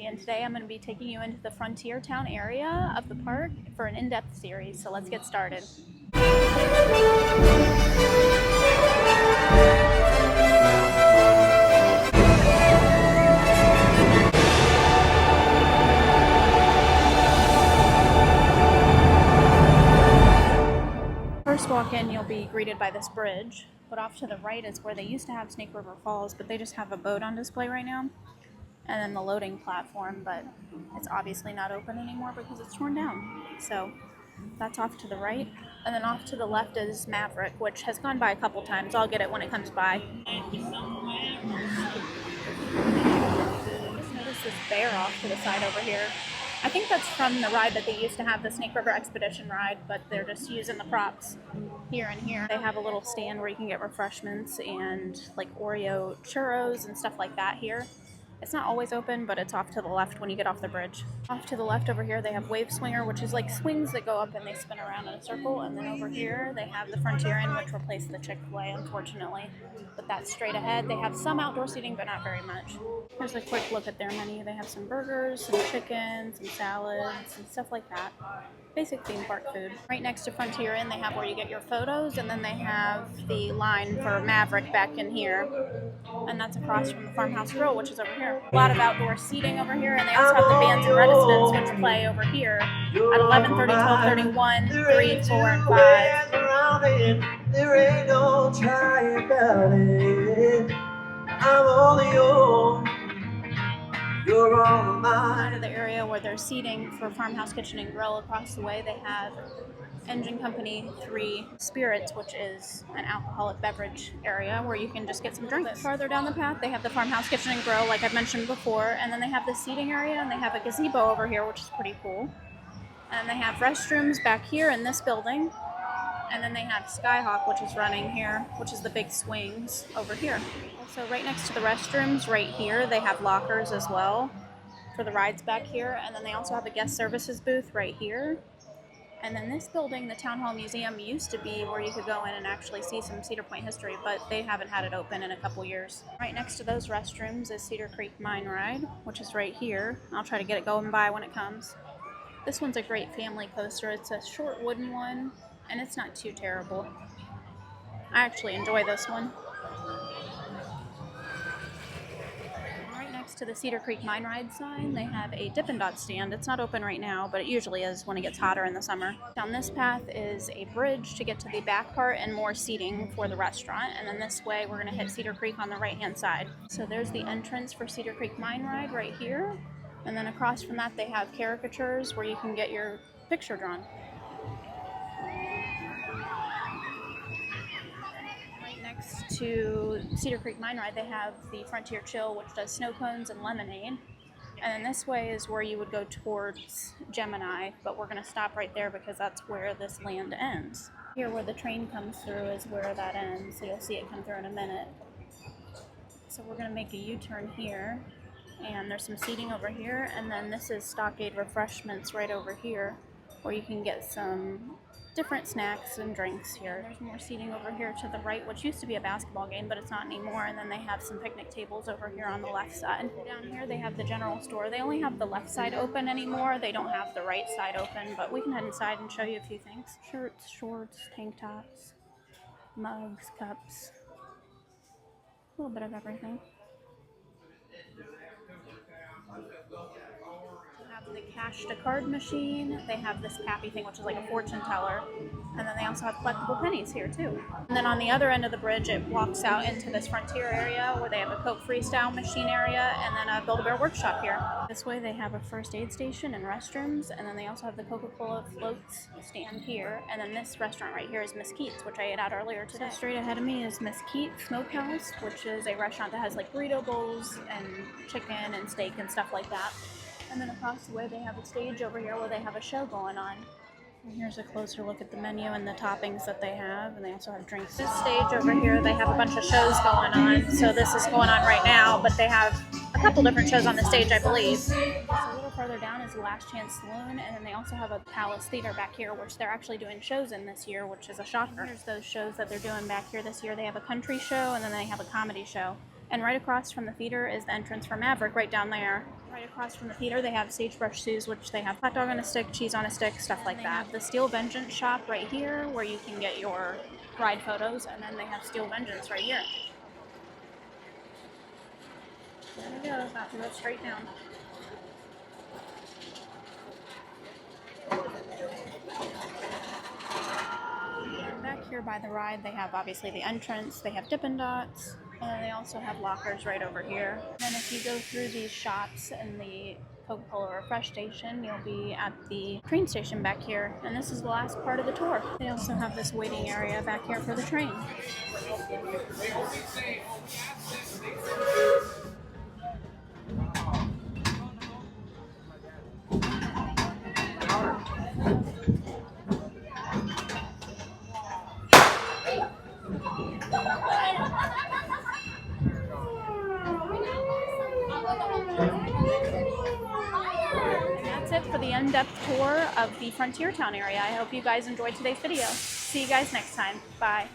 Kelsie, and today I'm going to be taking you into the Frontier Town area of the park for an in-depth series, so let's get started. First walk in, you'll be greeted by this bridge, but off to the right is where they used to have Snake River Falls, but they just have a boat on display right now. And then the loading platform, but it's obviously not open anymore because it's torn down. So that's off to the right. And then off to the left is Maverick, which has gone by a couple times. I'll get it when it comes by. Just noticed this bear off to the side over here. I think that's from the ride that they used to have, the Snake River Expedition ride, but they're just using the props here and here. They have a little stand where you can get refreshments and like Oreo churros and stuff like that here. It's not always open, but it's off to the left when you get off the bridge. Off to the left over here, they have Wave Swinger, which is like swings that go up and they spin around in a circle. And then over here, they have the Frontier Inn, which replaced the Chick-fil-A, unfortunately. But that's straight ahead. They have some outdoor seating, but not very much. Here's a quick look at their menu. They have some burgers, some chicken, some salads, and stuff like that. Basic theme park food. Right next to Frontier Inn, they have where you get your photos, and then they have the line for Maverick back in here. And that's across from the Farmhouse Grill, which is over here. A lot of outdoor seating over here, and they also have the bands and residents, which play over here at 11:30, 12:31, 3, 4, and 5. There ain't no trying about it. I'm only yours. You're all mine. Out of the area where they're seating for Farmhouse Kitchen and Grill, across the way they have Engine Company 3 Spirits, which is an alcoholic beverage area where you can just get some drinks. Farther down the path, they have the Farmhouse Kitchen and Grill, like I've mentioned before, and then they have the seating area, and they have a gazebo over here, which is pretty cool. And they have restrooms back here in this building, and then they have Skyhawk, which is running here, which is the big swings over here. Also, right next to the restrooms, right here, they have lockers as well for the rides back here, and then they also have a guest services booth right here. And then this building, the Town Hall Museum, used to be where you could go in and actually see some Cedar Point history, but they haven't had it open in a couple years. Right next to those restrooms is Cedar Creek Mine Ride, which is right here. I'll try to get it going by when it comes. This one's a great family coaster. It's a short wooden one, and it's not too terrible. I actually enjoy this one. To the Cedar Creek Mine Ride sign, they have a Dippin' Dot stand. It's not open right now, but it usually is when it gets hotter in the summer. Down this path is a bridge to get to the back part and more seating for the restaurant. And then this way, we're going to hit Cedar Creek on the right-hand side. So there's the entrance for Cedar Creek Mine Ride right here. And then across from that, they have caricatures where you can get your picture drawn. Next to Cedar Creek Mine Ride, they have the Frontier Chill, which does snow cones and lemonade. And then this way is where you would go towards Gemini, but we're going to stop right there because that's where this land ends. Here where the train comes through is where that ends, so you'll see it come through in a minute. So we're going to make a U-turn here, and there's some seating over here, and then this is Stockade Refreshments right over here, where you can get some different snacks and drinks here. There's more seating over here to the right, which used to be a basketball game, but it's not anymore. And then they have some picnic tables over here on the left side. Down here, they have the general store. They only have the left side open anymore. They don't have the right side open, but we can head inside and show you a few things. Shirts, shorts, tank tops, mugs, cups, a little bit of everything. The cash to card machine. They have this Pappy thing, which is like a fortune teller, and then they also have collectible pennies here too. And then on the other end of the bridge, it walks out into this Frontier area where they have a Coke Freestyle machine area and then a Build-A-Bear workshop here. This way they have a first aid station and restrooms, and then they also have the Coca-Cola floats stand here. And then this restaurant right here is Miss Keats, which I ate at earlier today. So straight ahead of me is Miss Keats Smokehouse, which is a restaurant that has like burrito bowls and chicken and steak and stuff like that. And then across the way, they have a stage over here where they have a show going on. And here's a closer look at the menu and the toppings that they have. And they also have drinks. This stage over here, they have a bunch of shows going on. So this is going on right now, but they have a couple different shows on the stage, I believe. So a little further down is the Last Chance Saloon. And then they also have a Palace Theater back here, which they're actually doing shows in this year, which is a shocker. Here's those shows that they're doing back here this year. They have a country show, and then they have a comedy show. And right across from the theater is the entrance for Maverick right down there. Right across from the theater, they have Sagebrush Sue's, which they have hot dog on a stick, cheese on a stick, stuff like that. They have the Steel Vengeance shop right here, where you can get your ride photos, and then they have Steel Vengeance right here. There we go, about to go straight down. Back here by the ride, they have obviously the entrance, they have Dippin' Dots, and then they also have lockers right over here. And if you go through these shops in the Coca-Cola Refresh Station, you'll be at the train station back here, and this is the last part of the tour. They also have this waiting area back here for the train. That's it for the in-depth tour of the Frontier Town area. I hope you guys enjoyed today's video. See you guys next time. Bye.